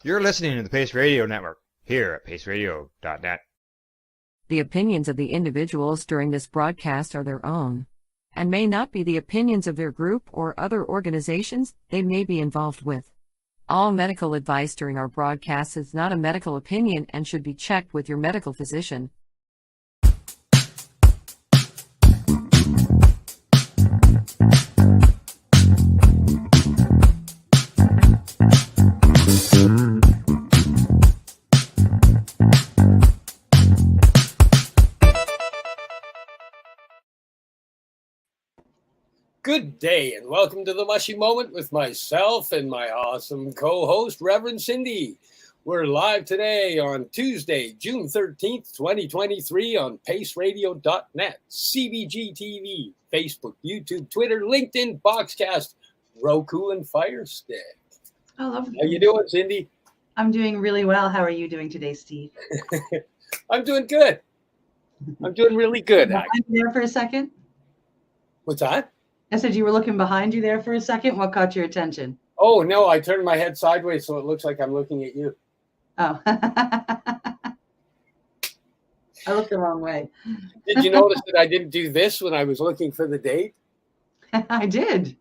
You're listening to the Pace Radio Network, here at paceradio.net. The opinions of the individuals during this broadcast are their own, and may not be the opinions of their group or other organizations they may be involved with. All medical advice during our broadcast is not a medical opinion and should be checked with your medical physician. Good day and welcome to the Mushie Moment with myself and my awesome co-host, Reverend Cindy. We're live today on Tuesday, June 13th, 2023 on paceradio.net, CBG TV, Facebook, YouTube, Twitter, LinkedIn, Boxcast, Roku, and Fire Stick. I love it. How you doing, Cindy? I'm doing really well. How are you doing today, Steve? I'm doing good. I'm doing really good. Behind you there for a second? What's that? I said you were looking behind you there for a second. What caught your attention? Oh, no, I turned my head sideways so it looks like I'm looking at you. Oh. I looked the wrong way. Did you notice that I didn't do this when I was looking for the date? I did.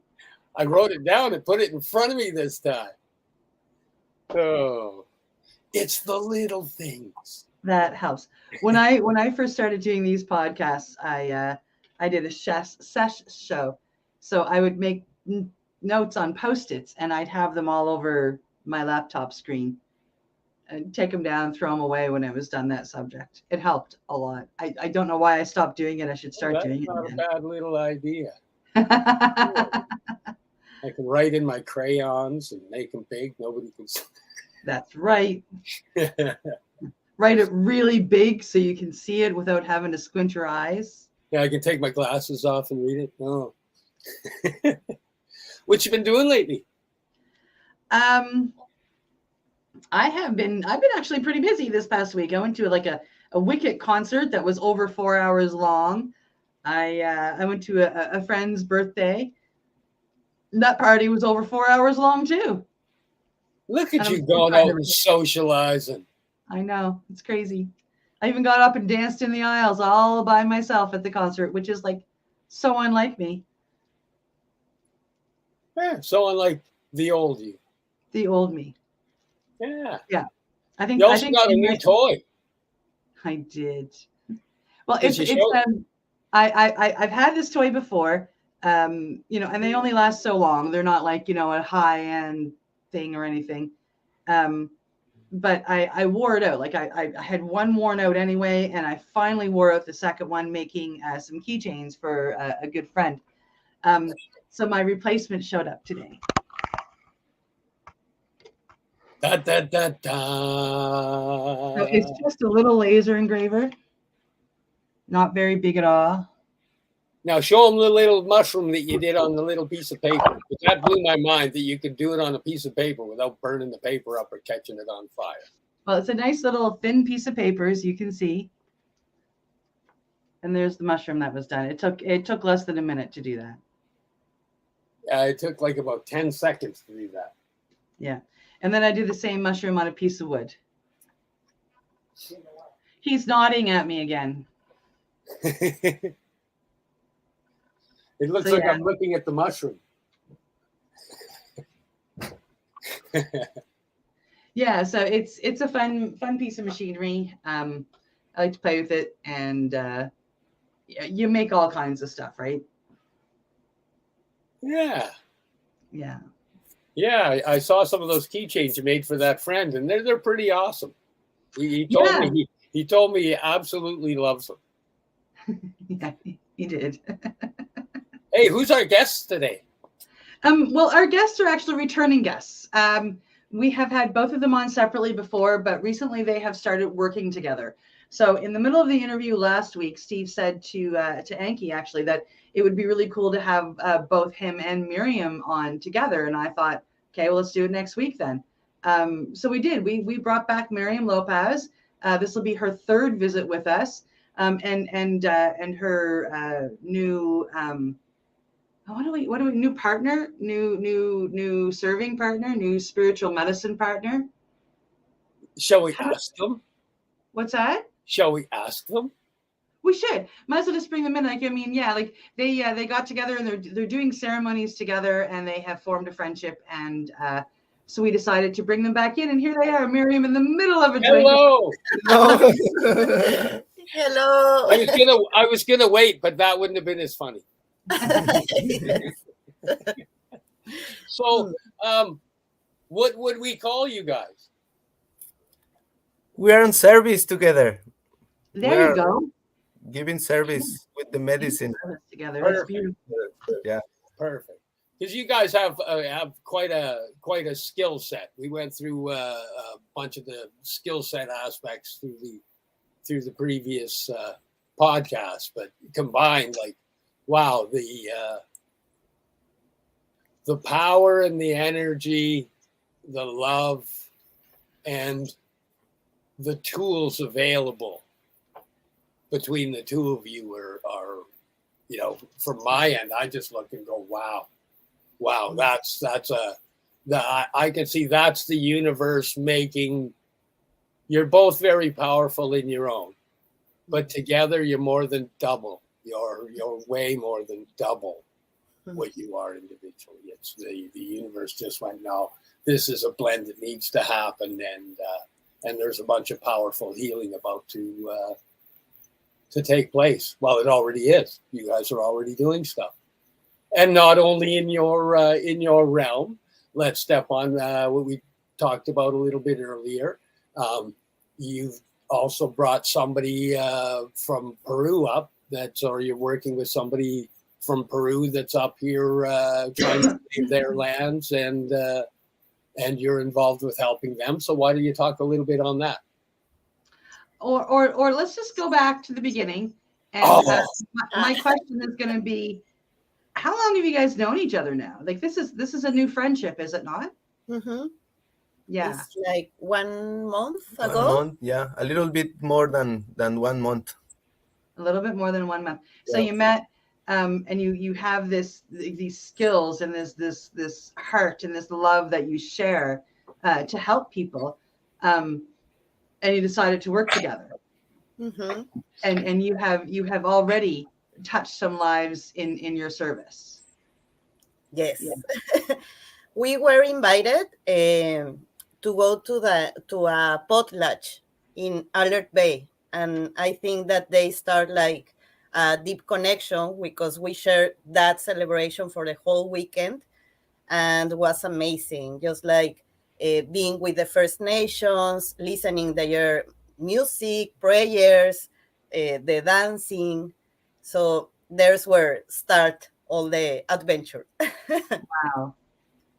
I wrote it down and put it in front of me this time. Oh, it's the little things. That helps. When I first started doing these podcasts, I did a sesh show. So I would make notes on Post-its and I'd have them all over my laptop screen and take them down and throw them away when I was done that subject. It helped a lot. I don't know why I stopped doing it. I should start doing it again. That's not a bad little idea. I can write in my crayons and make them big. Nobody can see. That's right. Write it really big so you can see it without having to squint your eyes. Yeah, I can take my glasses off and read it. No. What you been doing lately? I've been actually pretty busy this past week. I went to a Wicket concert that was over 4 hours long. I went to a friend's birthday. That party was over 4 hours long too. Look at you going out and socializing. I know, it's crazy. I even got up and danced in the aisles all by myself at the concert, which is like so unlike me. Yeah, so unlike the old you. The old me. Yeah. Yeah. I think you also got a new toy. I did. Well, I've had this toy before, and they only last so long. They're not like, a high-end thing or anything. But I wore it out. Like I had one worn out anyway, and I finally wore out the second one making some keychains for a good friend. So my replacement showed up today. Da, da, da, da. So it's just a little laser engraver. Not very big at all. Now show them the little mushroom that you did on the little piece of paper. That blew my mind that you could do it on a piece of paper without burning the paper up or catching it on fire. Well, it's a nice little thin piece of paper, as you can see. And there's the mushroom that was done. It took less than a minute to do that. Yeah, it took like about 10 seconds to do that. Yeah. And then I did the same mushroom on a piece of wood. He's nodding at me again. It looks like I'm looking at the mushroom. Yeah, so it's a fun piece of machinery. I like to play with it, and you make all kinds of stuff, right? Yeah. Yeah. Yeah, I saw some of those keychains you made for that friend, and they're pretty awesome. He told me he absolutely loves them. Yeah, he did. Hey, who's our guests today? Well, our guests are actually returning guests. We have had both of them on separately before, but recently they have started working together. So in the middle of the interview last week, Steve said to Anki actually that it would be really cool to have both him and Miriam on together. And I thought, okay, well, let's do it next week then. So we did. We brought back Miriam Lopez. This will be her third visit with us, and her new new partner, new serving partner, new spiritual medicine partner. Shall we ask them? What's that? Shall we ask them? We should. Might as well just bring them in. Like, I mean, yeah, like they got together and they're doing ceremonies together and they have formed a friendship. And so we decided to bring them back in. And here they are, Miriam in the middle of a drink. Hello. No. Hello. I was gonna wait, but that wouldn't have been as funny. So, what would we call you guys? We are on service together, There you go. giving service with the medicine. Together. It's Perfect. beautiful. Yeah. Perfect. Because you guys have quite a skill set. We went through a bunch of the skill set aspects through the previous podcast, but combined, like, wow, the power and the energy, the love, and the tools available between the two of you are from my end, I just look and go, wow, that's I can see that's the universe making. You're both very powerful in your own, but together you're more than double. You're way more than double what you are individually. It's the universe just went, no, this is a blend that needs to happen, and there's a bunch of powerful healing about to take place. Well, it already is. You guys are already doing stuff, and not only in your realm. Let's step on what we talked about a little bit earlier. You've also brought somebody from Peru up. Or you're working with somebody from Peru that's up here trying to save their lands, and you're involved with helping them. So why don't you talk a little bit on that? Or let's just go back to the beginning. And my question is going to be, how long have you guys known each other now? Like, this is a new friendship, is it not? Mm-hmm. Yeah. It's like 1 month 1 ago. month, yeah, a little bit more than 1 month. A little bit more than 1 month. So Yeah. you met, and you have these skills and this heart and this love that you share to help people, and you decided to work together. Mm-hmm. And you have already touched some lives in your service. Yes. Yeah. We were invited to go to a potlatch in Alert Bay. And I think that they start like a deep connection because we shared that celebration for the whole weekend, and was amazing. Just like being with the First Nations, listening to their music, prayers, the dancing. So there's where start all the adventure. Wow.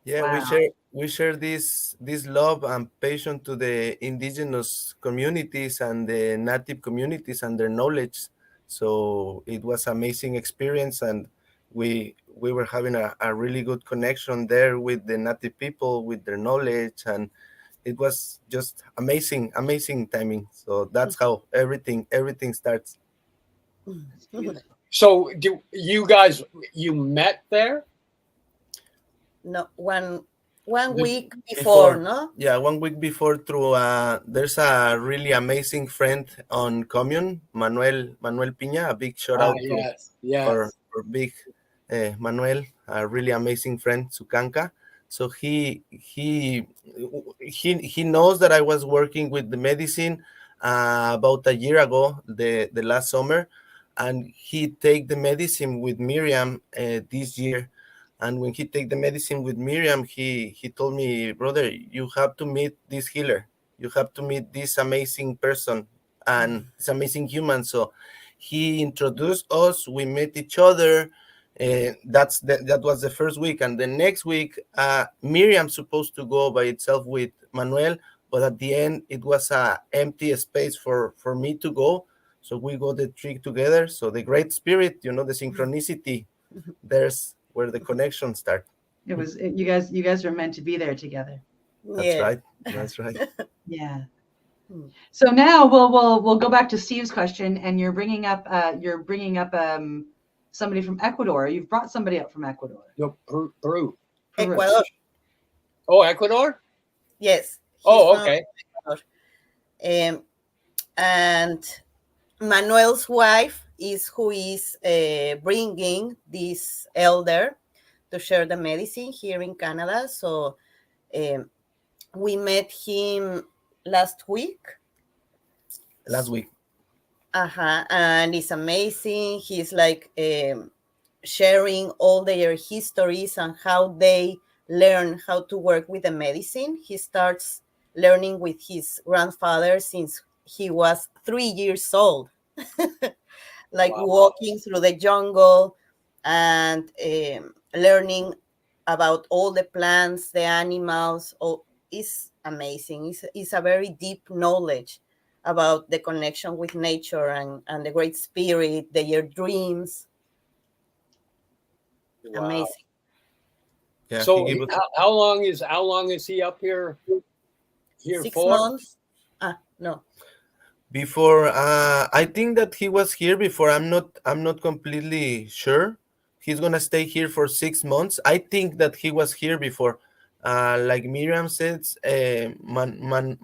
Yeah, Wow. we share this love and passion to the indigenous communities and the native communities and their knowledge. So it was amazing experience, and we were having a really good connection there with the native people, with their knowledge, and it was just amazing timing. So that's how everything starts. So do you guys, you met there? No, one week Before. before, no? Yeah, 1 week before through there's a really amazing friend on Commune, Manuel Piña. A big shout out to Yes. our big Manuel, a really amazing friend, Sukanka. So he knows that I was working with the medicine about a year ago, the last summer, and he take the medicine with Miriam this year. And when he take the medicine with Miriam, he told me, brother, you have to meet this healer. You have to meet this amazing person and this amazing human. So he introduced us. We met each other. That was the first week. And the next week, Miriam supposed to go by itself with Manuel. But at the end, it was an empty space for me to go. So we go the trip together. So the great spirit, the synchronicity, there's where the connection start. It was you guys were meant to be there together. That's right. Yeah. So now we'll go back to Steve's question, and you're bringing up somebody from Ecuador. You've brought somebody up from Ecuador. No, Peru. Ecuador. Oh, Ecuador? Yes. Oh, okay. Um, and Manuel's wife is who is bringing this elder to share the medicine here in Canada. So um, we met him last week. Last week. And it's amazing. He's like sharing all their histories and how they learn how to work with the medicine. He starts learning with his grandfather since he was 3 years old, like Wow. walking through the jungle and learning about all the plants, the animals. Oh, it's amazing. It's a very deep knowledge about the connection with nature and the great spirit, their dreams. Wow. Amazing. Yeah. So He gave us how long is he up here? Here 6 months. No. before. I think that he was here before. I'm not completely sure. He's gonna stay here for 6 months. I think that he was here before. Like Miriam says, Manuel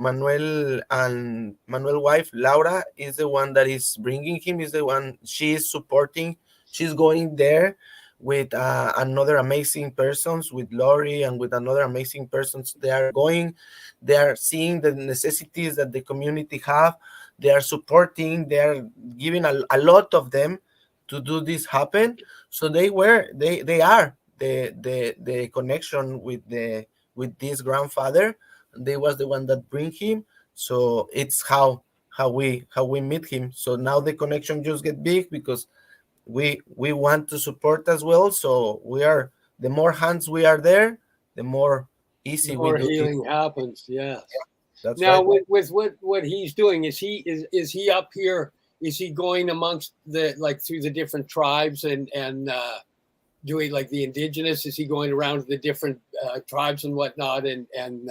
and Manuel wife Laura is the one that is bringing him. Is the one she is supporting. She's going there with another amazing persons, with Lori and with another amazing persons. They are going. They are seeing the necessities that the community have. They are supporting. They are giving a lot of them to do this happen. So they are the connection with this grandfather. They was the one that bring him. So it's how we meet him. So now the connection just get big because we want to support as well. So we are, the more hands we are there, the more easy we more do it. healing happens. Yes. That's Now right. with what he's doing, is he up here? Is he going amongst through the different tribes and doing like the indigenous? Is he going around to the different tribes and whatnot and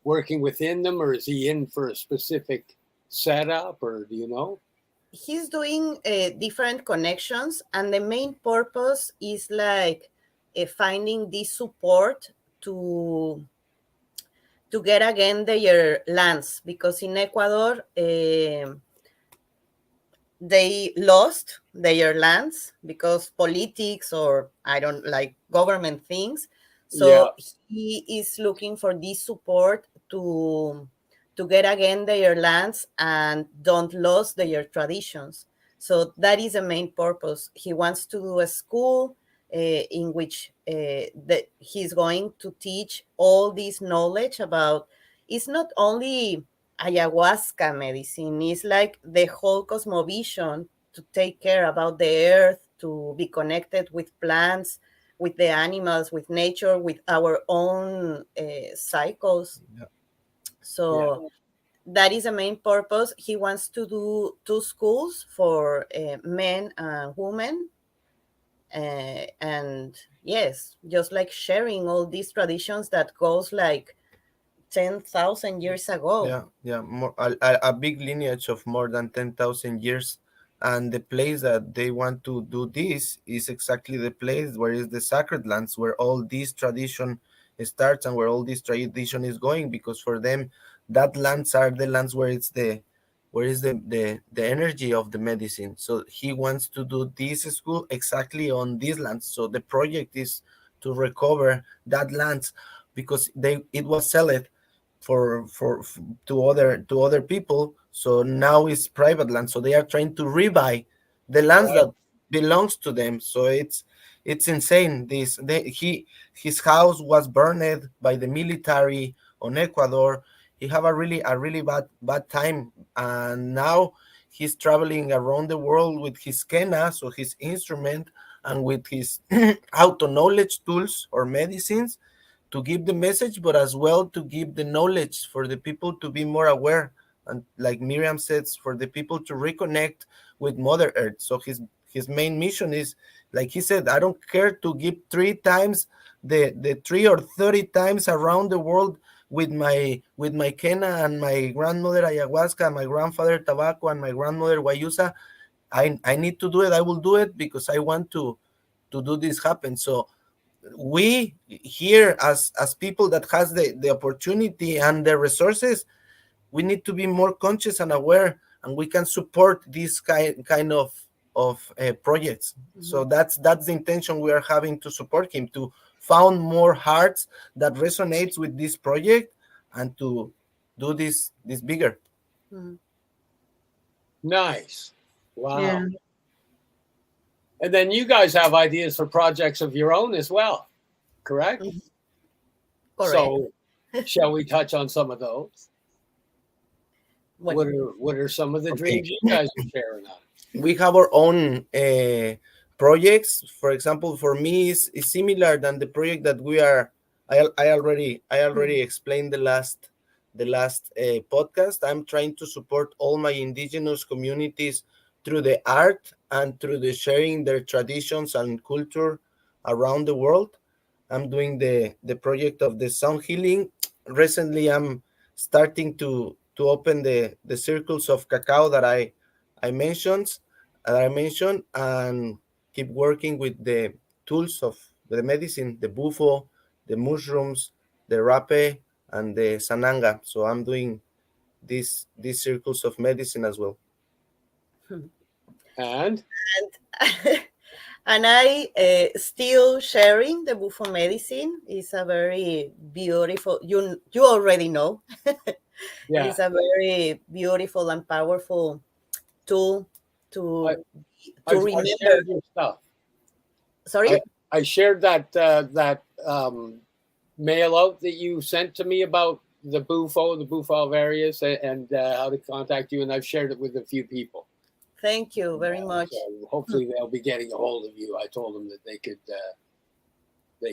working within them, or is he in for a specific setup, or do you know? He's doing different connections, and the main purpose is like finding this support to get again their lands, because in Ecuador they lost their lands because politics, or I don't like government things. So he is looking for this support to get again their lands and don't lose their traditions. So that is the main purpose. He wants to do a school in which that he's going to teach all this knowledge about. It's not only ayahuasca medicine, it's like the whole cosmovision, to take care about the earth, to be connected with plants, with the animals, with nature, with our own cycles. Yeah. So that is the main purpose. He wants to do 2 schools for men and women. And yes, just like sharing all these traditions that goes like 10,000 years ago. Yeah. More, a big lineage of more than 10,000 years. And the place that they want to do this is exactly the place where is the sacred lands, where all this tradition starts and where all this tradition is going, because for them, that lands are the lands where it's where is the energy of the medicine. So he wants to do this school exactly on these lands. So the project is to recover that land, because it was sold to other people. So now it's private land. So they are trying to rebuy the lands that belongs to them. So it's insane. His house was burned by the military on Ecuador. He have a really bad time, and now he's traveling around the world with his kena, so his instrument, and with his auto knowledge tools or medicines, to give the message, but as well to give the knowledge for the people to be more aware. And like Miriam says, for the people to reconnect with Mother Earth. So his main mission is, like he said, I don't care to give 3 times the 3 or 30 times around the world with my Kena and my grandmother ayahuasca, my grandfather tobacco, and my grandmother guayusa. I need to do it. I will do it because I want to do this happen. So we here, as people that has the opportunity and the resources, we need to be more conscious and aware, and we can support this kind of projects. So that's the intention we are having, to support him, to found more hearts that resonates with this project, and to do this bigger. Nice. Wow. Yeah. And then you guys have ideas for projects of your own as well, correct? Correct. So shall we touch on some of those? What are some of the dreams you guys are sharing on? We have our own projects. For example, for me, is similar than the project that we are. I already explained the last podcast. I'm trying to support all my indigenous communities through the art and through the sharing their traditions and culture around the world. I'm doing the project of the sound healing. Recently, I'm starting to open the circles of cacao that I mentioned, and keep working with the tools of the medicine, the bufo, the mushrooms, the rape, and the sananga. So I'm doing these circles of medicine as well. And and I still sharing the bufo medicine. Is a very beautiful, you already know. yeah, It's a very beautiful and powerful tool to I remember. shared your stuff. Sorry? I shared that mail out that you sent to me about the bufo various, and how to contact you, and I've shared it with a few people. Thank you very much. So hopefully they'll be getting a hold of you. I told them that they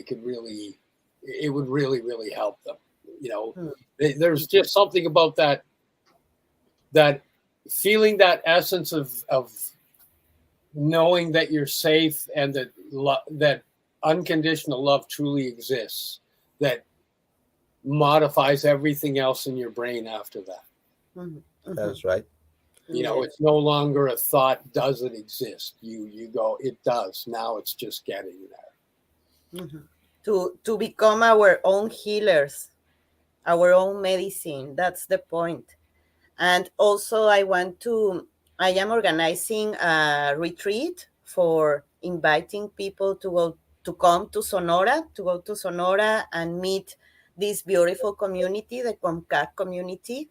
could really, it would really help them. You know, there's just something about that feeling, that essence of knowing that you're safe, and that unconditional love truly exists, that modifies everything else in your brain after that. That's right. You know, it's no longer a thought, does it exist? You go, it does. Now it's just getting there. To become our own healers, our own medicine. That's the point. And also I am organizing a retreat for inviting people to go to Sonora and meet this beautiful community, the Comcac community,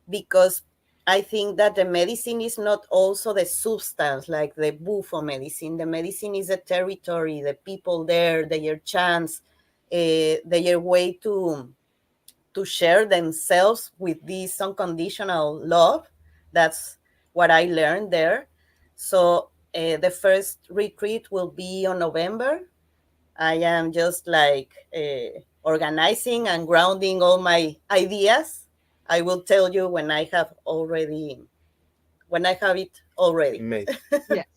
because I think that the medicine is not also the substance like the bufo medicine. The medicine is the territory, the people there, their chance, their way to share themselves with this unconditional love. That's what I learned there. So the first retreat will be on November. I am just like organizing and grounding all my ideas. I will tell you when I have it already. Made. Yes.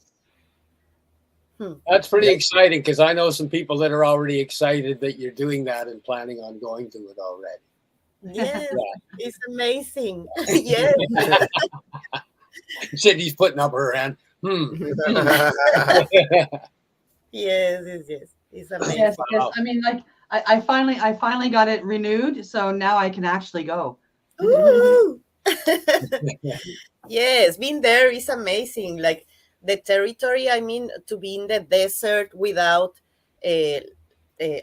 That's pretty exciting, because I know some people that are already excited that you're doing that and planning on going to it already. Yes, it's amazing. Yes. Cindy's putting up her hand. Yes. It's amazing. Yes. I mean, like I finally got it renewed, so now I can actually go. Ooh. Yes, being there is amazing. Like the territory, I mean, to be in the desert without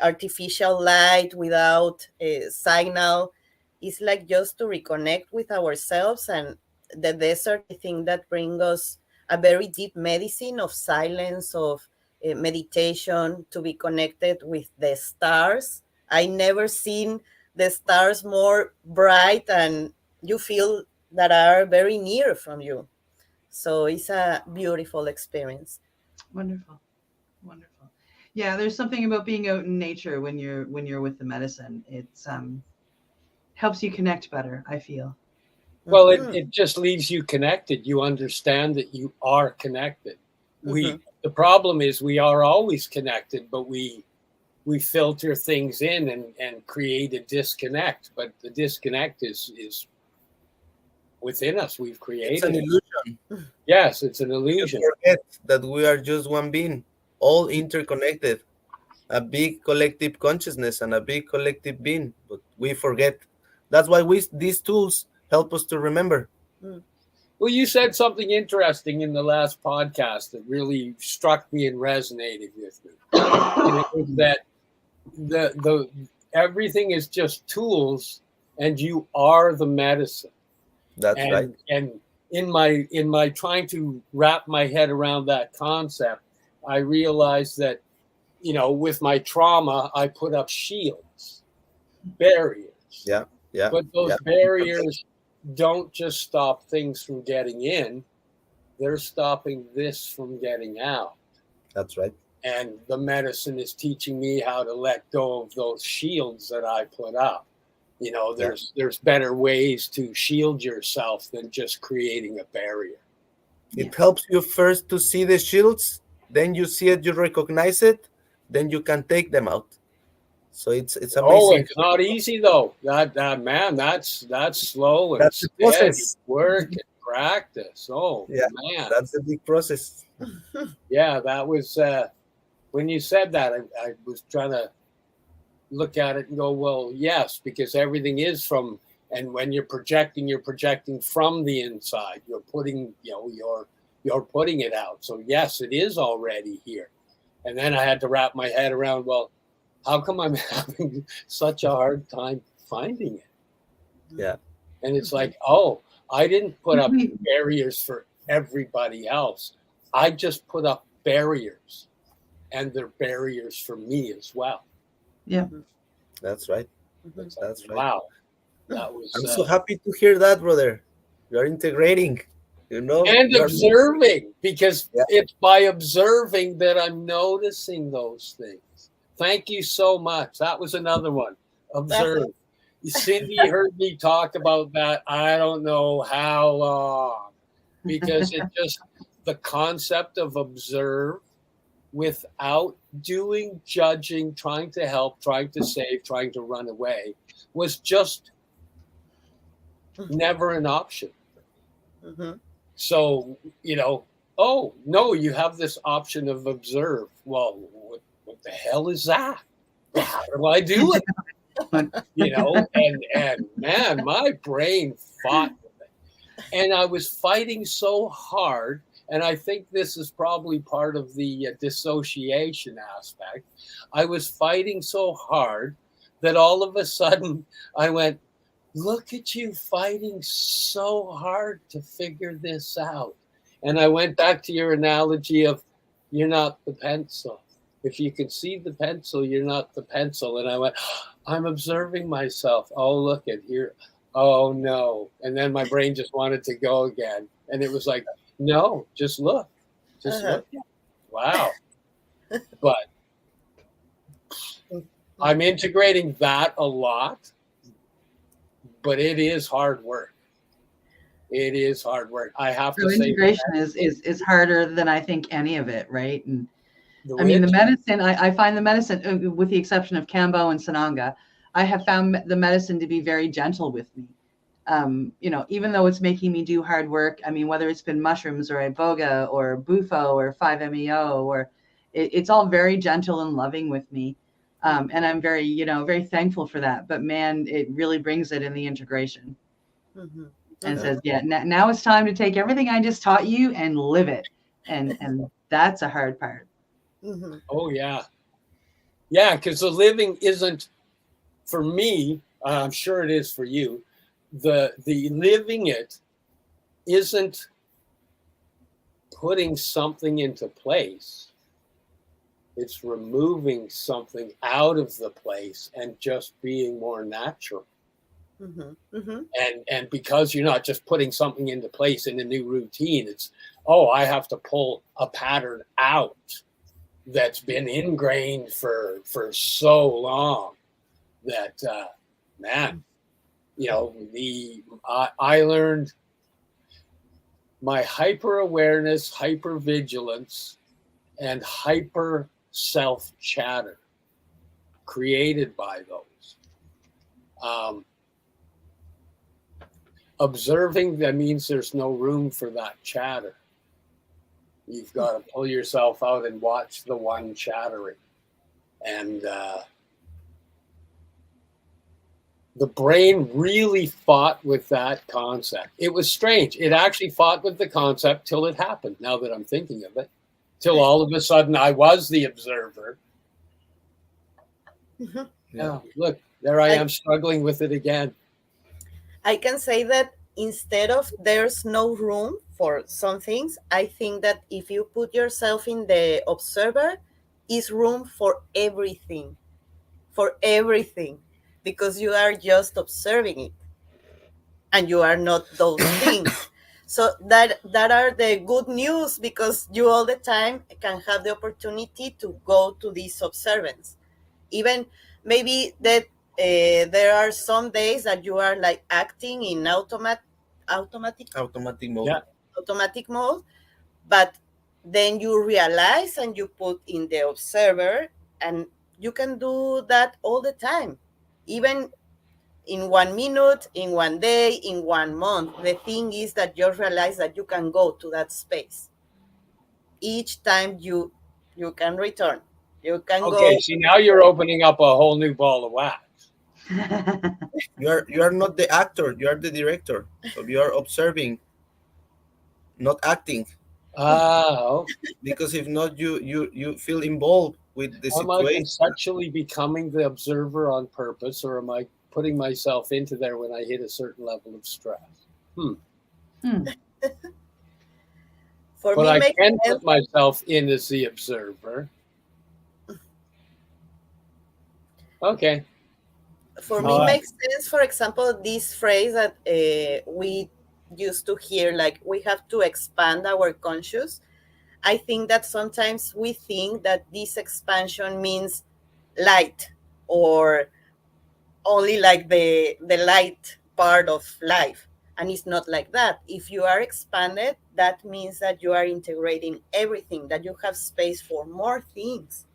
artificial light, without signal, it's like just to reconnect with ourselves. And the desert, I think that brings us a very deep medicine of silence, of meditation, to be connected with the stars. I never seen the stars more bright, and you feel that are very near from you. So it's a beautiful experience. Wonderful. Yeah, there's something about being out in nature when you're with the medicine. It's helps you connect better, I feel. Well, it just leaves you connected. You understand that you are connected. The problem is we are always connected, but we filter things in and create a disconnect. But the disconnect is within us. We've created. It's an illusion. Yes, it's an illusion. We forget that we are just one being, all interconnected, a big collective consciousness and a big collective being. But we forget. That's why these tools help us to remember. Well, you said something interesting in the last podcast that really struck me and resonated with me. And it was that the everything is just tools, and you are the medicine. That's right. And in my trying to wrap my head around that concept, I realized that, with my trauma, I put up shields, barriers. Yeah. But those barriers don't just stop things from getting in, they're stopping this from getting out. That's right. And the medicine is teaching me how to let go of those shields that I put up. There's better ways to shield yourself than just creating a barrier. It helps you first to see the shields, then you see it, you recognize it, then you can take them out. So it's amazing. Oh, it's not easy though. That man, that's slow and that's the process. Work and practice. Oh yeah, man, that's a big process. Yeah, that was when you said that. I was trying to look at it and go, well, yes, because everything is from. And when you're projecting from the inside. You're putting, you're putting it out. So yes, it is already here. And then I had to wrap my head around, well, how come I'm having such a hard time finding it? Yeah. And it's like, oh, I didn't put up barriers for everybody else. I just put up barriers, and they're barriers for me as well. Yeah. That's right. That's right. Wow. That was. I'm so happy to hear that, brother. You're integrating, and observing, because it's by observing that I'm noticing those things. Thank you so much. That was another one. Observe. Cindy heard me talk about that. I don't know how long, because it just the concept of observe without doing, judging, trying to help, trying to save, trying to run away was just never an option. So, oh, no, you have this option of observe. Well, what the hell is that? How do I do it? And man, my brain fought with it. And I was fighting so hard. And I think this is probably part of the dissociation aspect. I was fighting so hard that all of a sudden I went, look at you fighting so hard to figure this out. And I went back to your analogy of you're not the pencil. If you can see the pencil, you're not the pencil. And I went, I'm observing myself. Oh, look at here. Oh, no. And then my brain just wanted to go again. And it was like, no, just look. Just look. Wow. But I'm integrating that a lot. But it is hard work. It is hard work. I have to say, integration is harder than I think any of it, right? And I mean, the medicine, I find the medicine, with the exception of Kambo and Sananga, I have found the medicine to be very gentle with me. Even though it's making me do hard work, I mean, whether it's been mushrooms or iboga or bufo or 5-MeO, or it's all very gentle and loving with me. And I'm very, very thankful for that. But man, it really brings it in the integration. And says, now it's time to take everything I just taught you and live it. And that's a hard part. Oh, yeah. Yeah, because the living isn't, for me, I'm sure it is for you, the living it isn't putting something into place. It's removing something out of the place and just being more natural. And because you're not just putting something into place in a new routine, it's, I have to pull a pattern out that's been ingrained for so long that, man, I learned my hyper awareness, hyper vigilance, and hyper self chatter created by those. Observing, that means there's no room for that chatter. You've got to pull yourself out and watch the one chattering. And the brain really fought with that concept. It was strange. It actually fought with the concept till it happened, now that I'm thinking of it. Till all of a sudden I was the observer. Yeah. Look, there I am struggling with it again. I can say that instead of there's no room for some things, I think that if you put yourself in the observer, is room for everything, because you are just observing it and you are not those things. So that are the good news, because you all the time can have the opportunity to go to this observance. Even maybe that there are some days that you are like acting in automatic Automatic mode. Yeah. automatic mode, but then you realize and you put in the observer, and you can do that all the time, even in 1 minute, in 1 day, in 1 month. The thing is that you realize that you can go to that space each time you can return. You can Okay, go. see, now you're opening up a whole new ball of wax. You are not the actor, you are the director. So you are observing, not acting. Oh, Because if not, you feel involved with the am I situation. conceptually becoming the observer on purpose, or am I putting myself into there when I hit a certain level of stress? For But me, I makes can sense. put myself in as the observer. Okay. For me, makes sense. For example, this phrase that we used to hear, like we have to expand our conscious. I think that sometimes we think that this expansion means light, or only like the light part of life, and it's not like that. If you are expanded, that means that you are integrating everything, that you have space for more things,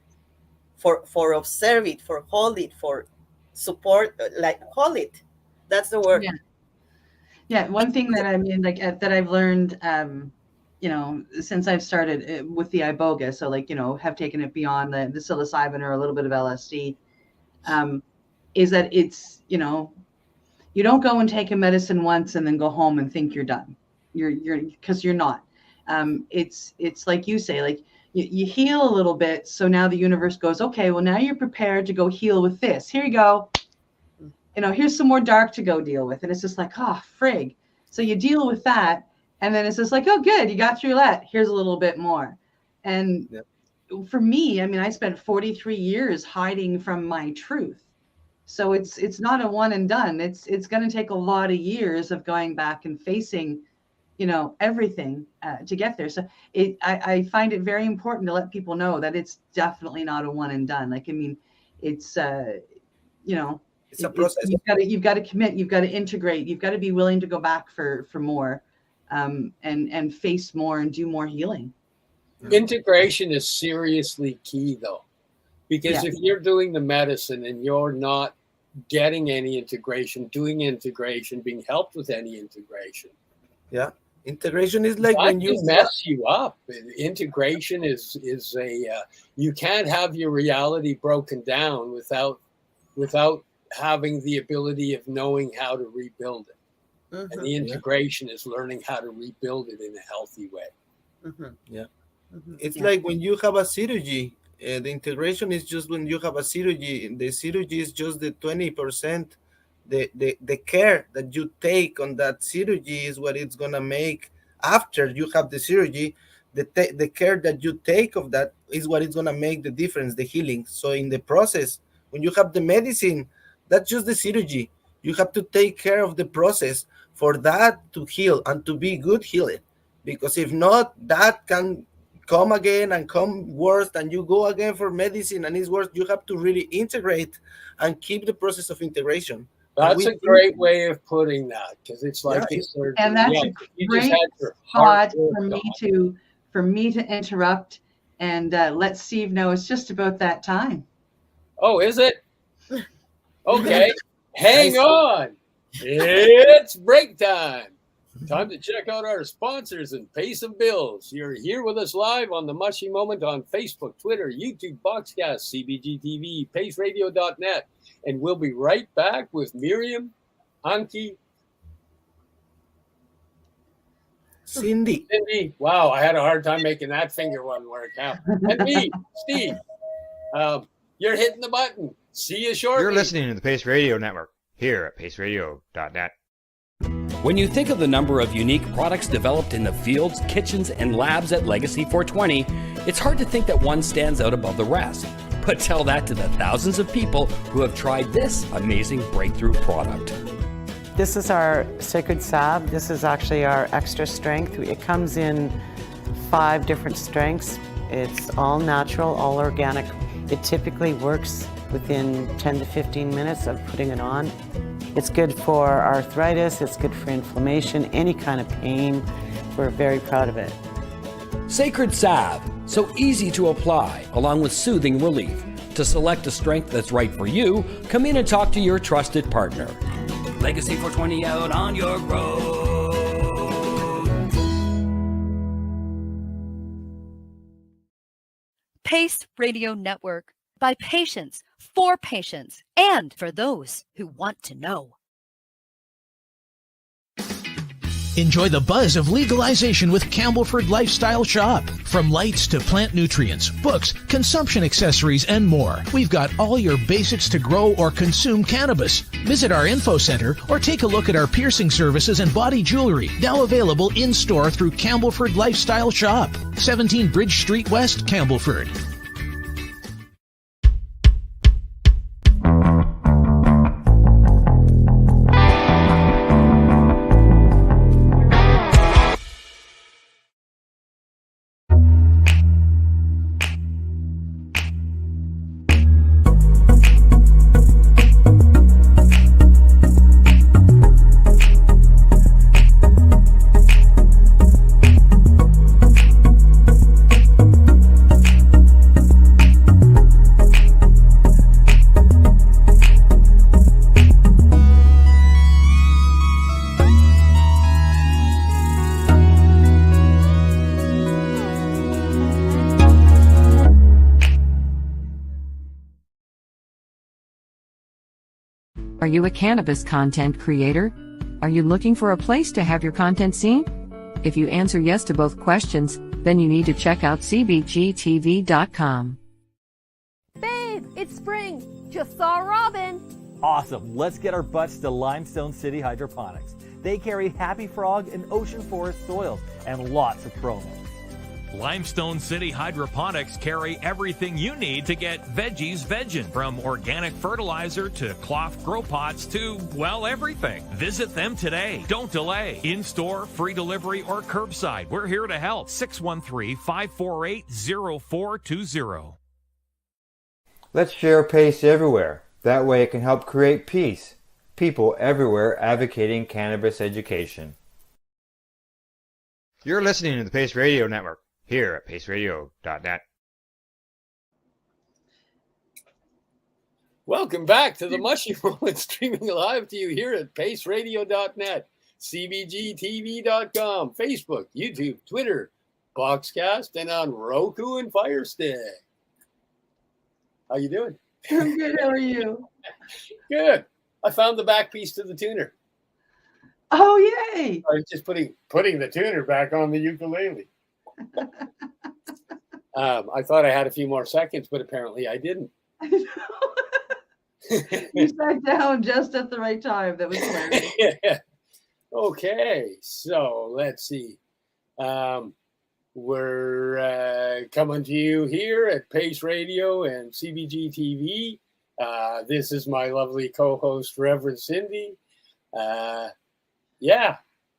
for observe it, for hold it, for support, like hold it. That's the word. Yeah. Yeah, one thing that I mean, like that I've learned, since I've started with the iboga, so like have taken it beyond the psilocybin or a little bit of LSD, is that it's you don't go and take a medicine once and then go home and think you're done. You're because you're not. It's like you say, like you heal a little bit, so now the universe goes, okay, well now you're prepared to go heal with this. Here you go. Here's some more dark to go deal with. And it's just like, oh, frig. So you deal with that. And then it's just like, oh, good. You got through that. Here's a little bit more. And for me, I mean, I spent 43 years hiding from my truth. So it's not a one and done. It's going to take a lot of years of going back and facing, everything to get there. So I find it very important to let people know that it's definitely not a one and done. Like, I mean, it's, It's a process. You've got to commit. You've got to integrate. You've got to be willing to go back for more, and face more and do more healing. Integration is seriously key, though, because if you're doing the medicine and you're not getting any integration, doing integration, being helped with any integration, integration is like when you mess you up. Integration is you can't have your reality broken down without having the ability of knowing how to rebuild it. Mm-hmm. And the integration is learning how to rebuild it in a healthy way. Mm-hmm. Yeah. Mm-hmm. It's like when you have a surgery, the integration is just when you have a surgery. The surgery is just the 20%. The care that you take on that surgery is what it's going to make after you have the surgery. The care that you take of that is what is going to make the difference, the healing. So in the process, when you have the medicine, that's just the surgery. You have to take care of the process for that to heal and to be good healing. Because if not, that can come again and come worse, and you go again for medicine and it's worse. You have to really integrate and keep the process of integration. That's a great way of putting that, because it's like surgery. And that's a great spot for me to interrupt and let Steve know it's just about that time. Oh, is it? Okay, hang on. It's break time. Time to check out our sponsors and pay some bills. You're here with us live on the Mushie Moment on Facebook, Twitter, YouTube, Boxcast, CBG TV, paceradio.net. And we'll be right back with Miriam, Anki, Cindy. Wow, I had a hard time making that finger one work. Huh? And me, Steve. You're hitting the button. See you shortly. You're listening to the Pace Radio Network here at paceradio.net. When you think of the number of unique products developed in the fields, kitchens, and labs at Legacy 420, it's hard to think that one stands out above the rest. But tell that to the thousands of people who have tried this amazing breakthrough product. This is our Sacred Salve. This is actually our extra strength. It comes in 5 different strengths. It's all natural, all organic. It typically works within 10 to 15 minutes of putting it on. It's good for arthritis, it's good for inflammation, any kind of pain. We're very proud of it. Sacred Salve, so easy to apply, along with soothing relief. To select a strength that's right for you, come in and talk to your trusted partner. Legacy 420 out on your road. Pace Radio Network, by patients, for patients, and for those who want to know. Enjoy the buzz of legalization with Campbellford Lifestyle Shop. From lights to plant nutrients, books, consumption accessories, and more. We've got all your basics to grow or consume cannabis. Visit our info center or take a look at our piercing services and body jewelry, now available in-store through Campbellford Lifestyle Shop, 17 Bridge Street West, Campbellford. Are you a cannabis content creator? Are you looking for a place to have your content seen? If you answer yes to both questions, then you need to check out cbgtv.com. Babe, it's spring. Just saw a robin. Awesome. Let's get our butts to Limestone City Hydroponics. They carry Happy Frog and Ocean Forest soils and lots of promos. Limestone City Hydroponics carry everything you need to get veggies veggin', from organic fertilizer to cloth grow pots to, well, everything. Visit them today. Don't delay. In-store, free delivery, or curbside. We're here to help. 613-548-0420. Let's share Pace everywhere. That way it can help create peace. People everywhere advocating cannabis education. You're listening to the Pace Radio Network here at paceradio.net. Welcome back to the Mushie Moment, streaming live to you here at paceradio.net, cbgtv.com, Facebook, YouTube, Twitter, Boxcast, and on Roku and Fire Stick. How you doing? I'm good. How are you? Good. I found the back piece to the tuner. Oh, yay! I was just putting the tuner back on the ukulele. I thought I had a few more seconds, but apparently I didn't. You sat down just at the right time. That was hilarious. Yeah. Okay, so let's see. We're coming to you here at Pace Radio and CBG TV. This is my lovely co-host, Reverend Cindy. Yeah,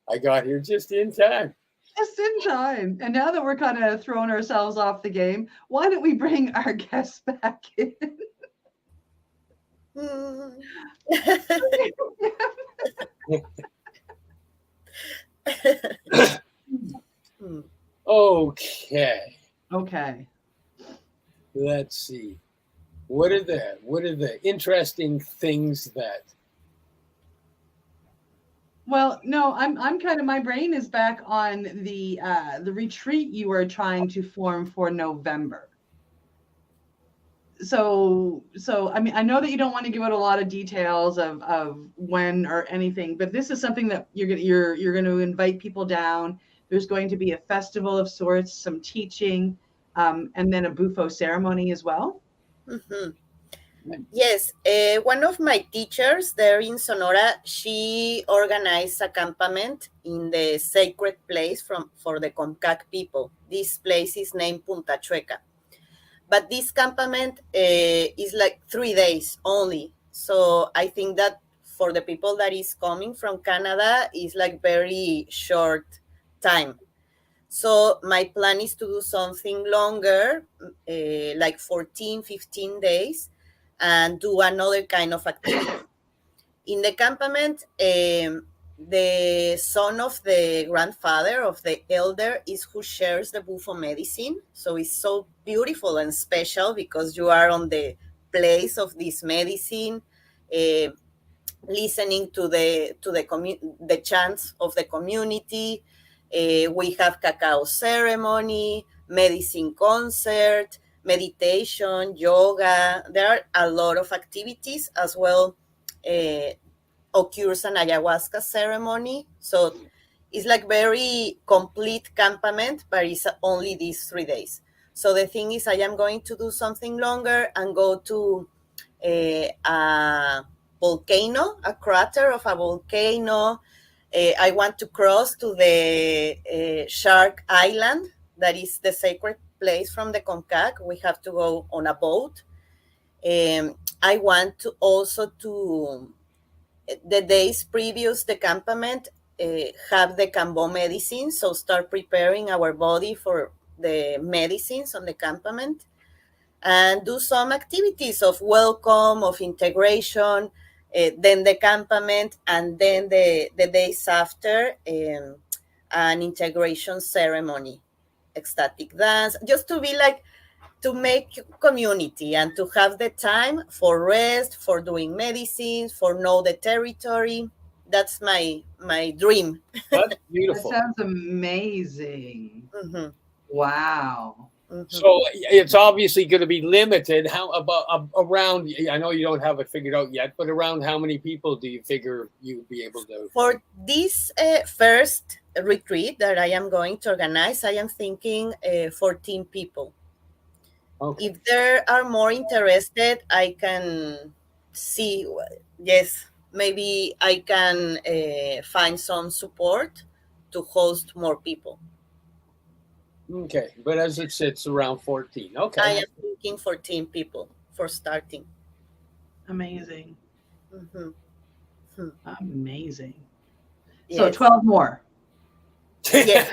I got here just in time. Just in time. And now that we're kind of throwing ourselves off the game, why don't we bring our guests back in? Okay. Let's see. What are the interesting things that? Well, no, I'm kind of, my brain is back on the retreat you were trying to form for November. I mean, I know that you don't want to give out a lot of details of when or anything, but this is something that you're going to invite people down. There's going to be a festival of sorts, some teaching, and then a bufo ceremony as well. Mm-hmm. Yes, one of my teachers there in Sonora, she organized a campament in the sacred place for the Comcac people. This place is named Punta Chueca. But this campament is like 3 days only. So I think that for the people that is coming from Canada is like very short time. So my plan is to do something longer, like 14, 15 days, and do another kind of activity. In the campament, the son of the grandfather of the elder is who shares the bufo medicine. So it's so beautiful and special because you are on the place of this medicine, listening to the chants of the community. We have cacao ceremony, medicine concert, meditation, yoga. There are a lot of activities as well. Occurs an ayahuasca ceremony. So it's like very complete campament, but it's only these 3 days. So the thing is, I am going to do something longer and go to a volcano, a crater of a volcano. I want to cross to the Shark Island, that is the sacred place from the Comcac. We have to go on a boat. I want to also to the days previous the campament have the Cambo medicine, so start preparing our body for the medicines on the campament and do some activities of welcome, of integration, then the campament, and then the days after an integration ceremony, ecstatic dance, just to be like, to make community and to have the time for rest, for doing medicines, for know the territory. That's my dream. That's beautiful. That sounds amazing. Mm-hmm. Wow. Mm-hmm. So it's obviously going to be limited. How about around? I know you don't have it figured out yet, but around how many people do you figure you would be able to? For this first retreat that I am going to organize, I am thinking 14 people. Okay. If there are more interested, I can see. Yes, maybe I can find some support to host more people. Okay, but as it sits around 14. Okay. I am thinking 14 people for starting. Amazing. Mm-hmm. Amazing. Yes. So 12 more. Yes.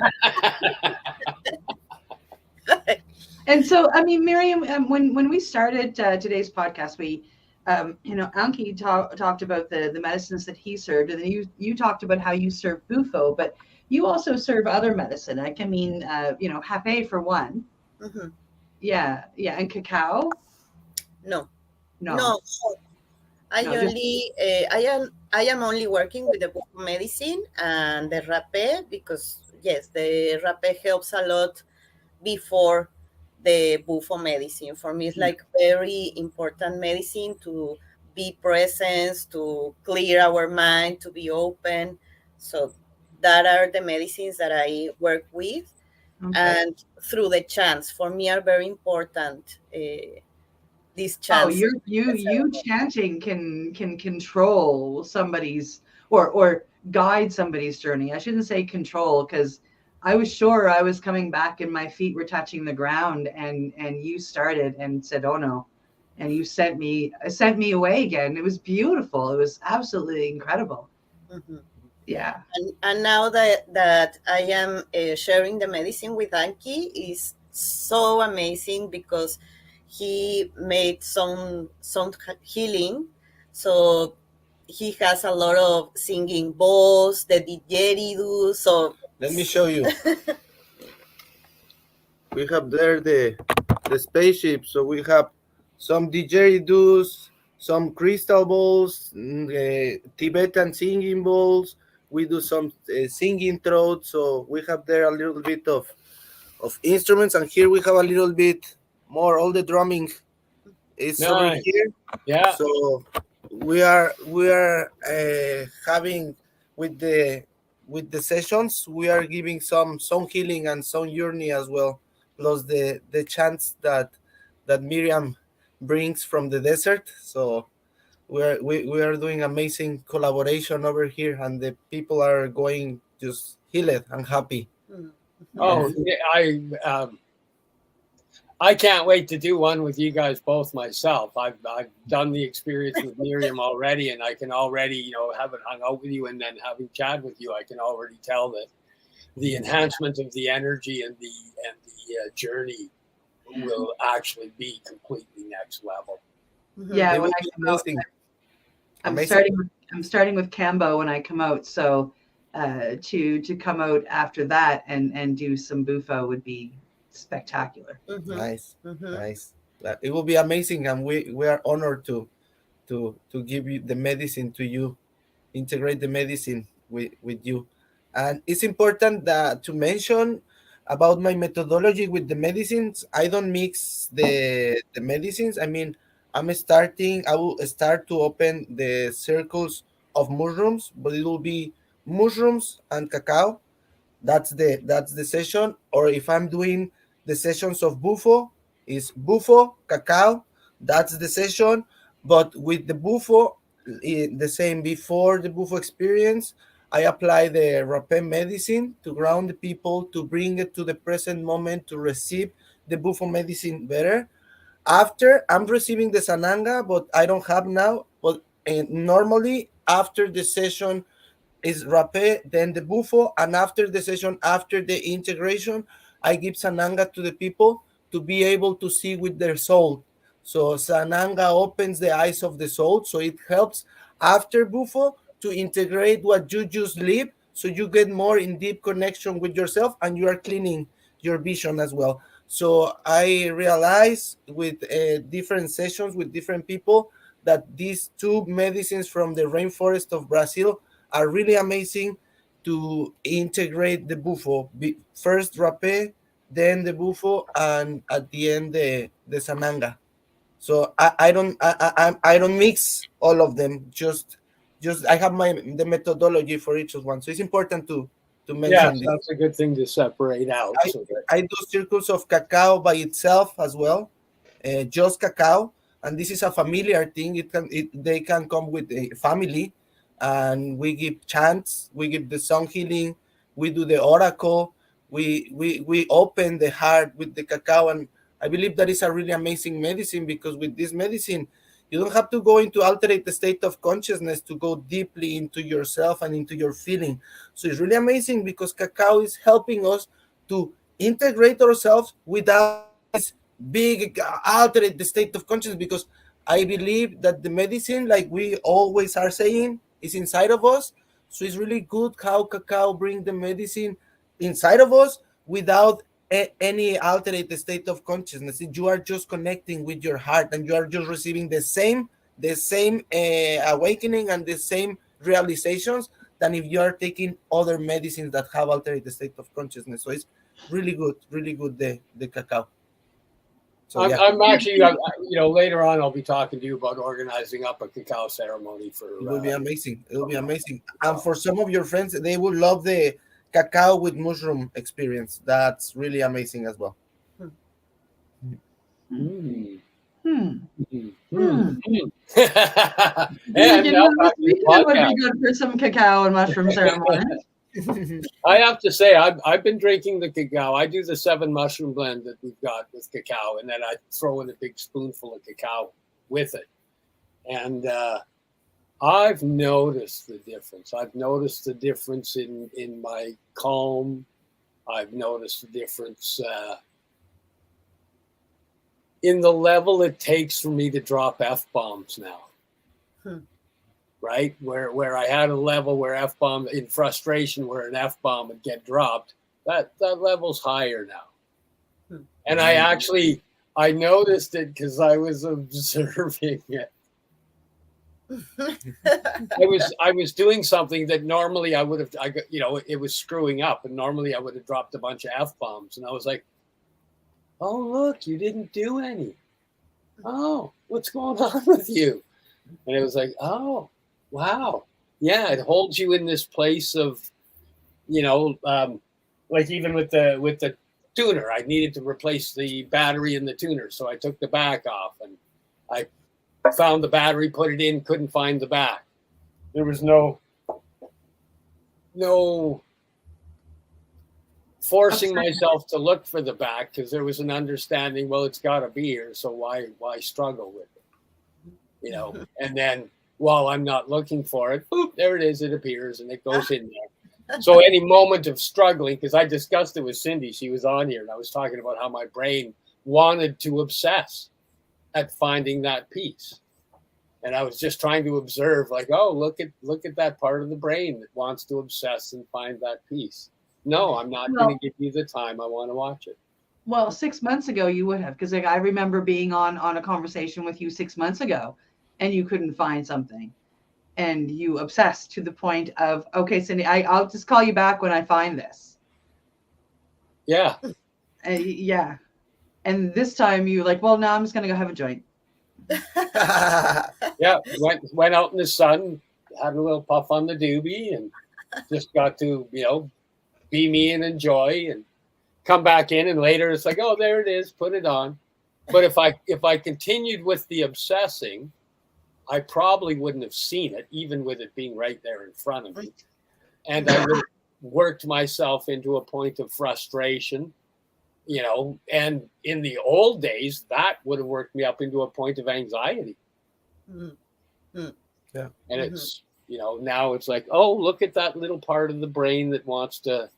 And so, I mean, Miriam, when we started today's podcast, we, Anki talked about the medicines that he served, and then you talked about how you serve bufo, but you also serve other medicine. Like, I mean, Hape for one. Mm-hmm. Yeah, and cacao. No. I am only working with the bufo medicine and the rapé because yes, the rapé helps a lot before the bufo medicine. For me, it's like very important medicine to be present, to clear our mind, to be open. So that are the medicines that I work with. Okay. And through the chants, for me, are very important. These chants. Oh, you chanting can control somebody's or guide somebody's journey. I shouldn't say control, because I was sure I was coming back and my feet were touching the ground, and you started and said, "Oh no," and you sent me away again. It was beautiful. It was absolutely incredible. Mm-hmm. Yeah. And now that I am sharing the medicine with Anki is so amazing because he made some healing. So he has a lot of singing bowls, the didgeridoo. So let me show you. We have there the spaceship. So we have some didgeridoos, some crystal balls, Tibetan singing bowls. We do some singing throat. So we have there a little bit of instruments, and here we have a little bit more all the drumming It's over Nice. here. Yeah. So we are having with the sessions, we are giving some healing and some journey as well, plus the chants that Miriam brings from the desert. So we are doing amazing collaboration over here, and the people are going just healed and happy. Oh, yeah, I can't wait to do one with you guys both myself. I've done the experience with Miriam already, and I can already, having hung out with you and then having chat with you, I can already tell that the enhancement of the energy and the journey will actually be completely next level. Yeah, when I come out, I'm starting with Cambo when I come out. So to come out after that and do some bufo would be spectacular. Nice. It will be amazing, and we are honored to give you the medicine to you, integrate the medicine with you. And it's important that to mention about my methodology with the medicines. I don't mix the medicines. I mean, I will start to open the circles of mushrooms, but it will be mushrooms and cacao. That's the session. Or if I'm doing the sessions of bufo, is bufo cacao. That's the session. But with the bufo, the same. Before the bufo experience, I apply the rapé medicine to ground the people, to bring it to the present moment, to receive the bufo medicine better. After, I'm receiving the sananga, but I don't have now. But normally after the session is rapé, then the bufo, and after the session, after the integration, I give sananga to the people to be able to see with their soul. So sananga opens the eyes of the soul, so it helps after bufo to integrate what you just live, so you get more in deep connection with yourself, and you are cleaning your vision as well. So I realize with different sessions with different people that these two medicines from the rainforest of Brazil are really amazing to integrate the bufo. First rapé, then the bufo, and at the end the sananga. So I don't mix all of them. Just I have the methodology for each one. So it's important to mention Yes, this. that's a good thing to separate out. I do circles of cacao by itself as well, just cacao, and this is a familiar thing. They can come with a family, and we give chants, we give the song healing, we do the oracle, we open the heart with the cacao, and I believe that is a really amazing medicine, because with this medicine, you don't have to go into alterate the state of consciousness to go deeply into yourself and into your feeling. So it's really amazing, because cacao is helping us to integrate ourselves without this big alterate the state of consciousness, because I believe that the medicine, like we always are saying, is inside of us. So it's really good how cacao bring the medicine inside of us without any altered state of consciousness. You are just connecting with your heart, and you are just receiving the same awakening and the same realizations than if you are taking other medicines that have altered the state of consciousness. So it's really good the cacao. So I'm actually, later on I'll be talking to you about organizing up a cacao ceremony for. It will be amazing. It will be amazing. And for some of your friends, they will love the cacao with mushroom experience. That's really amazing as well. And this weekend would be good for some cacao and mushroom ceremony. I have to say, I've been drinking the cacao. I do the 7 mushroom blend that we've got with cacao, and then I throw in a big spoonful of cacao with it. And I've noticed the difference. I've noticed the difference in my calm. I've noticed the difference in the level it takes for me to drop F-bombs now. Right? Where I had a level where F-bomb, in frustration, where an F-bomb would get dropped, that level's higher now. And I noticed it because I was observing it. I was doing something that normally I would have, it was screwing up, and normally I would have dropped a bunch of F-bombs, and I was like, oh, look, you didn't do any. oh, what's going on with you? And it was like, oh, wow. Yeah, it holds you in this place of, like even with the tuner, I needed to replace the battery in the tuner. So I took the back off and I found the battery, put it in, couldn't find the back. There was no forcing myself to look for the back because there was an understanding, well, it's got to be here. So why struggle with it? And then while I'm not looking for it, boop, there it is. It appears and it goes in there. So any moment of struggling, because I discussed it with Cindy, she was on here, and I was talking about how my brain wanted to obsess at finding that piece. And I was just trying to observe, like, oh, look at that part of the brain that wants to obsess and find that piece. No, I'm not going to give you the time. I want to watch it. Well, 6 months ago you would have, because I remember being on a conversation with you 6 months ago, and you couldn't find something, and you obsessed to the point of, okay, Cindy, I'll just call you back when I find this. Yeah. Yeah. And this time you like, well, no, I'm just going to go have a joint. Yeah, went out in the sun, had a little puff on the doobie, and just got to, be me and enjoy, and come back in, and later it's like, oh, there it is, put it on. But if I continued with the obsessing, I probably wouldn't have seen it, even with it being right there in front of me. And I would have worked myself into a point of frustration, and in the old days, that would have worked me up into a point of anxiety. Yeah. And it's, now it's like, oh, look at that little part of the brain that wants to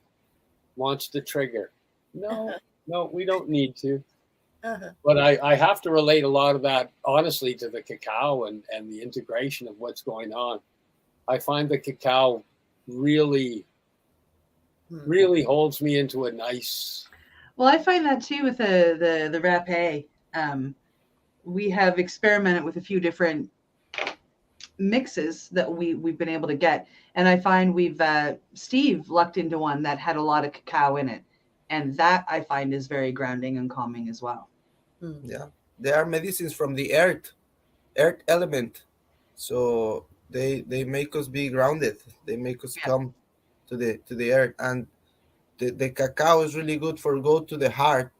trigger. No, we don't need to. But I have to relate a lot of that, honestly, to the cacao and the integration of what's going on. I find the cacao really, really holds me into a nice... Well, I find that too with the rapé. We have experimented with a few different mixes that we've been able to get, and I find Steve lucked into one that had a lot of cacao in it, and that I find is very grounding and calming as well. Yeah, there are medicines from the earth element, so they make us be grounded. They make us come to the earth, and the cacao is really good for go to the heart.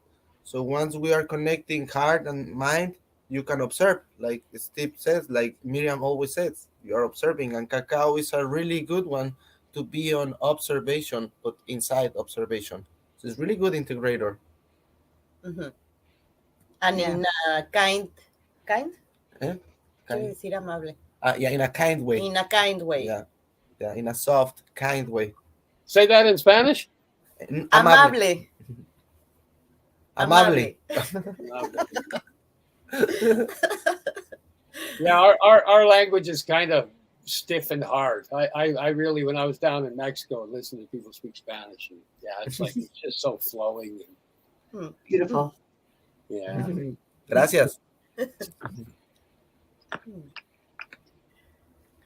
So once we are connecting heart and mind, you can observe, like Steve says, like Miriam always says, you are observing, and cacao is a really good one to be on observation, but inside observation. So it's really good integrator. And in a kind? Kind. Decir amable. Yeah, in a kind way. In a kind way. Yeah, in a soft, kind way. Say that in Spanish. Amable. Amable. Yeah, our language is kind of stiff and hard. I really, when I was down in Mexico and listened to people speak Spanish, and it's like it's just so flowing and beautiful. Yeah. Gracias.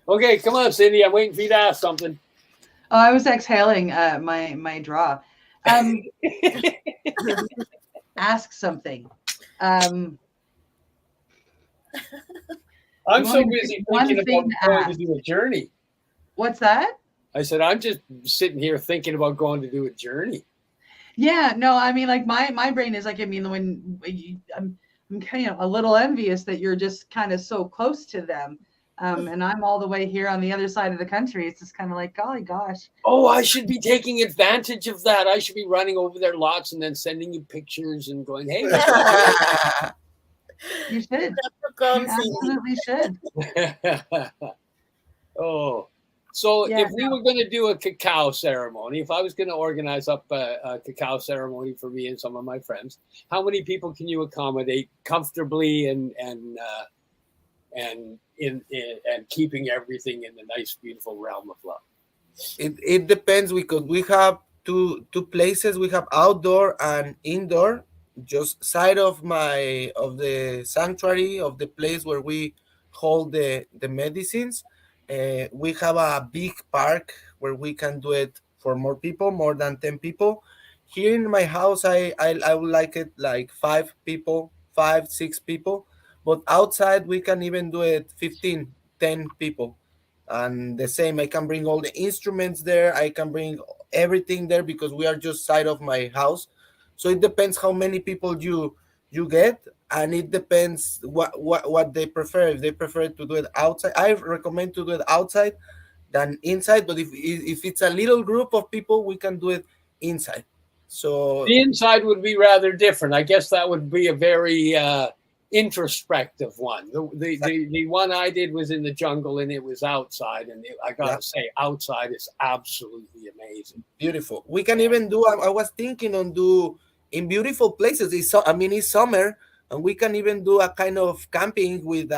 Okay, come on, Cindy. I'm waiting for you to ask something. Oh, I was exhaling my draw. Ask something. I'm so busy thinking about going to do a journey. What's that? I said, I'm just sitting here thinking about going to do a journey. Yeah, no, I mean, like my brain is like, I mean, when I'm kind of a little envious that you're just kind of so close to them. And I'm all the way here on the other side of the country. It's just kind of like, golly gosh. Oh, I should be taking advantage of that. I should be running over their lots and then sending you pictures and going, hey. You should. You absolutely should. Oh, so if we were going to do a cacao ceremony, if I was going to organize up a cacao ceremony for me and some of my friends, how many people can you accommodate comfortably and keeping everything in the nice, beautiful realm of love? It depends, because we have two places. We have outdoor and indoor. Just side of the sanctuary, of the place where we hold the medicines. We have a big park where we can do it for more people, more than 10 people. Here in my house, I would like it like 5 people, 5, 6 people. But outside, we can even do it 15, 10 people. And the same, I can bring all the instruments there. I can bring everything there because we are just side of my house. So it depends how many people you get, and it depends what they prefer. If they prefer to do it outside, I recommend to do it outside than inside. But if it's a little group of people, we can do it inside. So The inside would be rather different. I guess that would be a very introspective one. The one I did was in the jungle, and it was outside. And I gotta say, outside is absolutely amazing. Beautiful. We can even do. I was thinking on do in beautiful places. It's summer, and we can even do a kind of camping with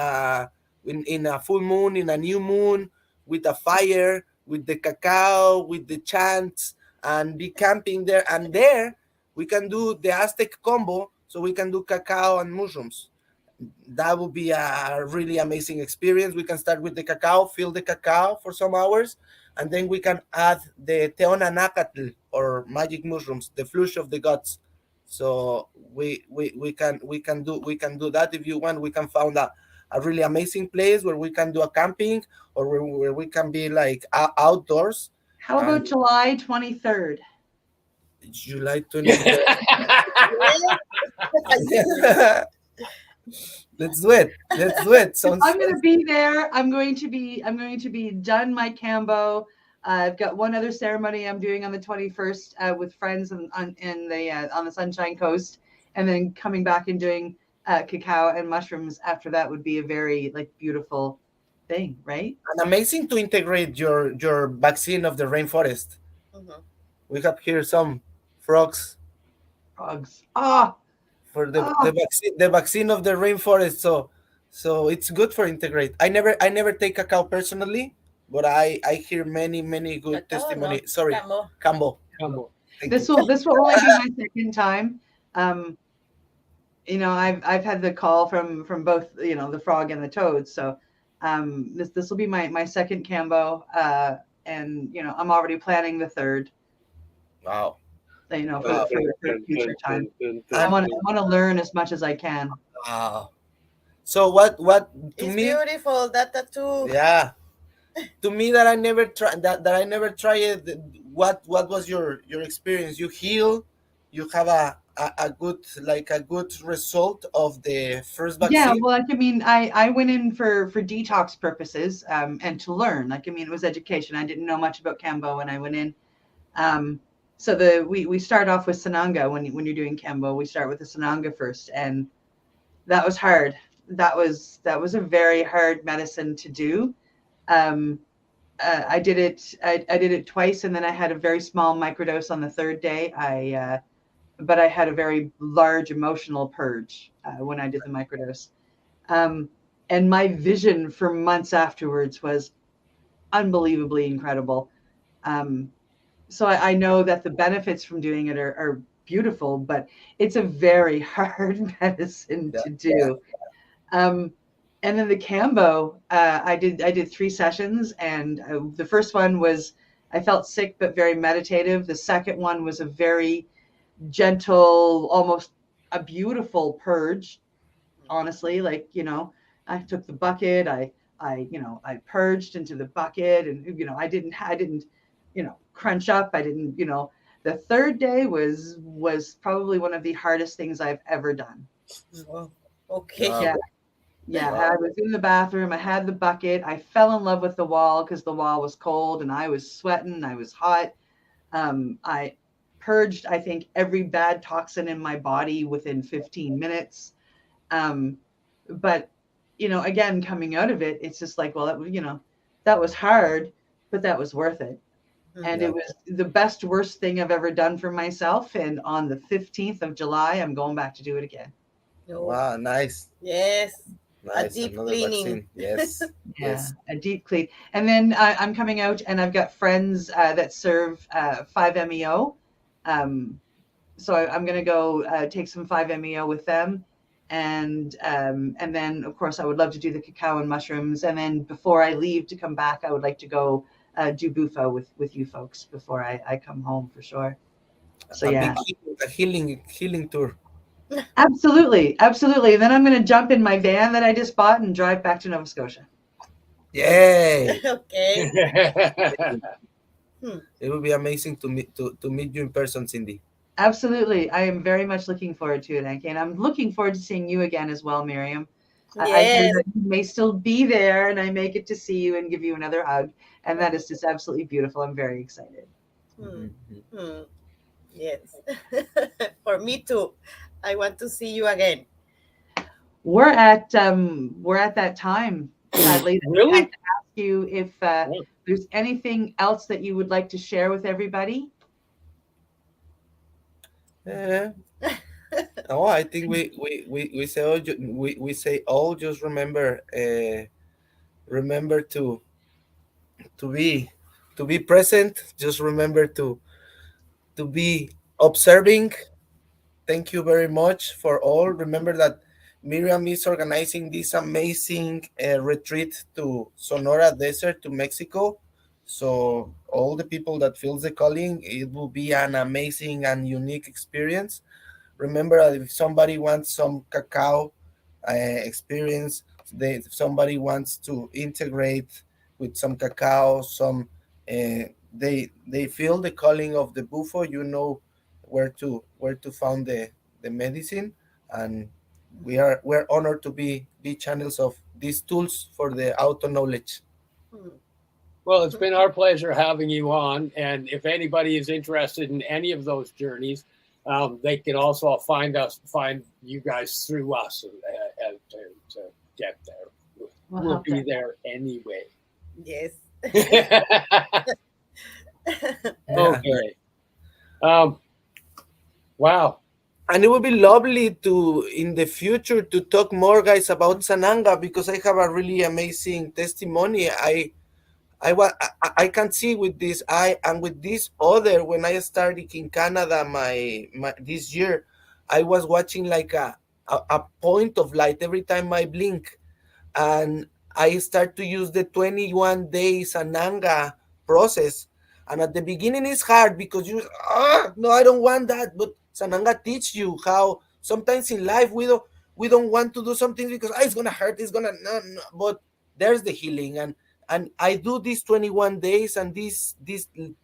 in a full moon, in a new moon, with a fire, with the cacao, with the chants, and be camping there. And there we can do the Aztec combo, so we can do cacao and mushrooms. That would be a really amazing experience. We can start with the cacao, fill the cacao for some hours, and then we can add the teonanacatl or magic mushrooms, the flush of the gods. So we can do that. If you want, we can find a really amazing place where we can do a camping, or where we can be like outdoors. How about July 23rd? July 23rd. Let's do it. I'm going to be there. I'm going to be done my Cambo. I've got one other ceremony I'm doing on the 21st with friends on the Sunshine Coast, and then coming back and doing cacao and mushrooms after that would be a very beautiful thing, right? And amazing to integrate your vaccine of the rainforest. Mm-hmm. We have here some frogs. For the vaccine of the rainforest. So it's good for integrate. I never take cacao personally, but I hear many good testimony. No. Sorry, Cambo. This will only be my second time. I've had the call from both the frog and the toad. So this will be my second Cambo, and I'm already planning the third. Wow. For future time. I want to learn as much as I can. Wow. So what to it's me? Beautiful that tattoo. Yeah. To me, that I never tried it. What was your experience? You heal. You have a good result of the first vaccine. Yeah, well, I went in for detox purposes and to learn. It was education. I didn't know much about Cambo when I went in. So we start off with Sananga when you're doing Cambo. We start with the Sananga first, and that was hard. That was a very hard medicine to do. I did it twice, and then I had a very small microdose on the third day. But I had a very large emotional purge when I did the microdose, and my vision for months afterwards was unbelievably incredible. So I know that the benefits from doing it are beautiful, but it's a very hard medicine to do. And then the Cambo, I did 3 sessions, and the first one was, I felt sick but very meditative. The second one was a very gentle, almost a beautiful purge. Honestly, I took the bucket, I purged into the bucket, and I didn't crunch up. I didn't, the third day was probably one of the hardest things I've ever done. Okay. Yeah. I was in the bathroom. I had the bucket. I fell in love with the wall because the wall was cold and I was sweating. I was hot. I purged, I think, every bad toxin in my body within 15 minutes. But, again, coming out of it, it's just that was hard, but that was worth it. And it was the worst thing I've ever done for myself. And on the 15th of July, I'm going back to do it again. Wow, nice. Yes. Nice. A deep Another cleaning. vaccine. Yes. Yeah, Yes. a deep clean. And then I'm coming out, and I've got friends that serve 5-MeO. So I'm going to go take some 5-MeO with them. And then, of course, I would love to do the cacao and mushrooms. And then before I leave to come back, I would like to go do Bufo with you folks before I come home for sure. So a healing tour. Absolutely. Absolutely. And then I'm going to jump in my van that I just bought and drive back to Nova Scotia. Yay! Okay. It would be amazing to meet you in person, Cindy. Absolutely. I am very much looking forward to it, Anki. And I'm looking forward to seeing you again as well, Miriam. I hear Yes. that you may still be there, and I may get to see you and give you another hug. And that is just absolutely beautiful. I'm very excited. Yes. For me too. I want to see you again. We're at that time, sadly. Really? I have to ask you if there's anything else that you would like to share with everybody. No, I think we say all just remember to be present. Just remember to be observing. Thank you very much for all. Remember that Miriam is organizing this amazing retreat to Sonora Desert, to Mexico. So all the people that feels the calling, it will be an amazing and unique experience. Remember that if somebody wants some cacao experience, if somebody wants to integrate with some cacao, they feel the calling of the bufo, you know where to find the medicine, and we're honored to be channels of these tools for the auto knowledge. Well, it's been our pleasure having you on, and if anybody is interested in any of those journeys, they can also find you guys through us to get there. We'll be there anyway. Yes. Okay. Wow. And it would be lovely to, in the future, to talk more, guys, about Sananga, because I have a really amazing testimony. I can see with this eye and with this other. When I started in Canada, my this year, I was watching like a point of light every time I blink, and I start to use the 21 days Sananga process. And at the beginning, it's hard because no, I don't want that. But Sananga teach you how sometimes in life we don't want to do something because it's gonna hurt. It's gonna no. But there's the healing, and I do these 21 days, and this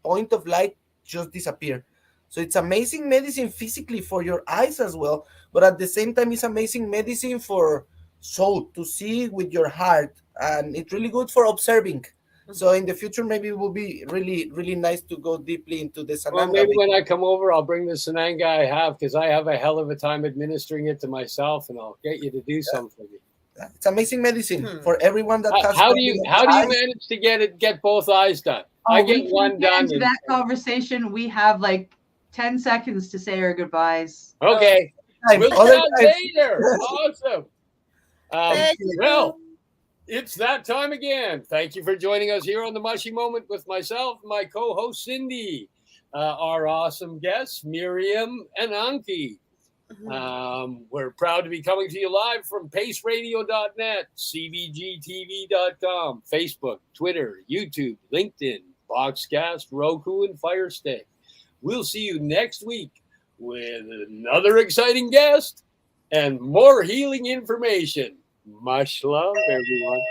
point of light just disappear. So it's amazing medicine physically for your eyes as well, but at the same time, it's amazing medicine for soul, to see with your heart, and it's really good for observing. So in the future, maybe it will be really, really nice to go deeply into the Sananga. Well, maybe when I come over, I'll bring the Sananga I have, because I have a hell of a time administering it to myself, and I'll get you to do something for me. It's amazing medicine for everyone that has. How do you manage to get both eyes done? I get one done. Into that conversation, we have like 10 seconds to say our goodbyes. Okay. We'll chat later. Awesome. Well, it's that time again. Thank you for joining us here on the Mushie Moment with myself, my co-host Cindy, our awesome guests Miriam and Anki. We're proud to be coming to you live from paceradio.net, cbgtv.com, Facebook, Twitter, YouTube, LinkedIn, Boxcast, Roku, and Fire Stick. We'll see you next week with another exciting guest and more healing information. Much love, everyone.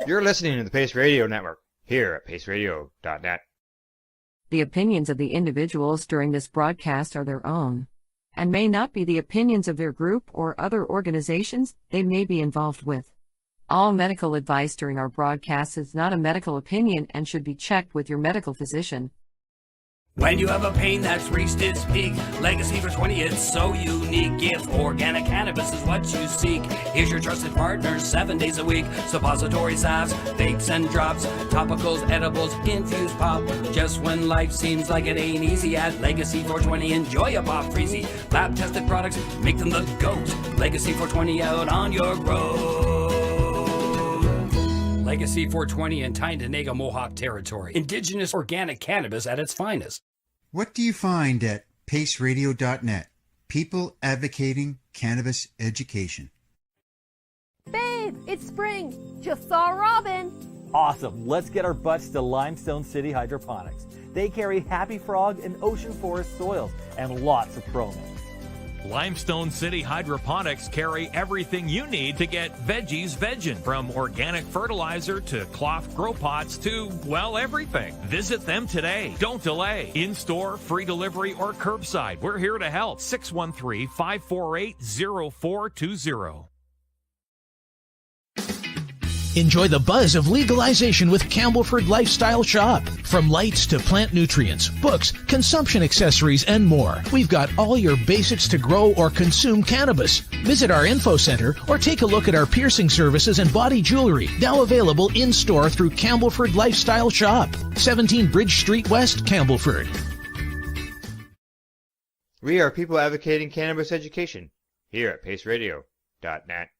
You're listening to the Pace Radio Network here at paceradio.net. The opinions of the individuals during this broadcast are their own, and may not be the opinions of their group or other organizations they may be involved with. All medical advice during our broadcast is not a medical opinion and should be checked with your medical physician. When you have a pain that's reached its peak, Legacy for 20, it's so unique. If organic cannabis is what you seek, here's your trusted partner 7 days a week. Suppository salves, vapes and drops, topicals, edibles, infused pop. Just when life seems like it ain't easy, at Legacy 420, enjoy a pop freezy. Lab tested products, make them the GOAT. Legacy 420 out on your road. Legacy 420 in Tyndonega Mohawk territory. Indigenous organic cannabis at its finest. What do you find at paceradio.net? People advocating cannabis education. Babe, it's spring. Just saw a robin. Awesome. Let's get our butts to Limestone City Hydroponics. They carry Happy Frog and Ocean Forest soils and lots of pro mix. Limestone City Hydroponics carry everything you need to get veggies veggin', from organic fertilizer to cloth grow pots to, well, everything. Visit them today. Don't delay. In-store, free delivery, or curbside. We're here to help. 613-548-0420. Enjoy the buzz of legalization with Campbellford Lifestyle Shop. From lights to plant nutrients, books, consumption accessories, and more, we've got all your basics to grow or consume cannabis. Visit our info center or take a look at our piercing services and body jewelry, now available in-store through Campbellford Lifestyle Shop, 17 Bridge Street West, Campbellford. We are people advocating cannabis education here at paceradio.net.